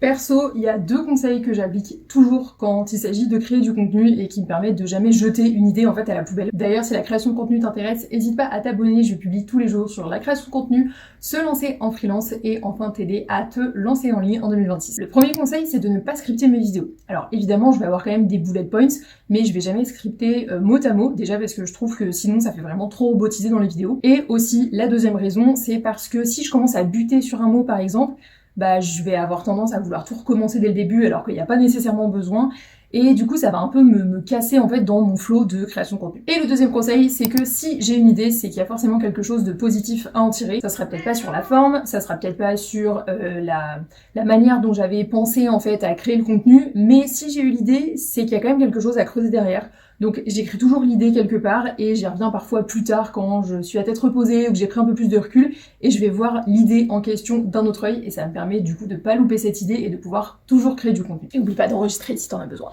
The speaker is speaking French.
Perso, il y a 2 conseils que j'applique toujours quand il s'agit de créer du contenu et qui me permettent de jamais jeter une idée en fait à la poubelle. D'ailleurs, si la création de contenu t'intéresse, n'hésite pas à t'abonner, je publie tous les jours sur la création de contenu, se lancer en freelance et enfin t'aider à te lancer en ligne en 2026. Le premier conseil, c'est de ne pas scripter mes vidéos. Alors évidemment, je vais avoir quand même des bullet points, mais je vais jamais scripter mot à mot, déjà parce que je trouve que sinon ça fait vraiment trop robotisé dans les vidéos. Et aussi, la deuxième raison, c'est parce que si je commence à buter sur un mot par exemple, je vais avoir tendance à vouloir tout recommencer dès le début alors qu'il n'y a pas nécessairement besoin. Et du coup, ça va un peu me casser en fait dans mon flow de création de contenu. Et le deuxième conseil, c'est que si j'ai une idée, c'est qu'il y a forcément quelque chose de positif à en tirer. Ça sera peut-être pas sur la forme, ça sera peut-être pas sur la manière dont j'avais pensé en fait à créer le contenu, mais si j'ai eu l'idée, c'est qu'il y a quand même quelque chose à creuser derrière. Donc j'écris toujours l'idée quelque part et j'y reviens parfois plus tard quand je suis à tête reposée ou que j'ai pris un peu plus de recul et je vais voir l'idée en question d'un autre œil et ça me permet du coup de pas louper cette idée et de pouvoir toujours créer du contenu. Et oublie pas d'enregistrer si t'en as besoin.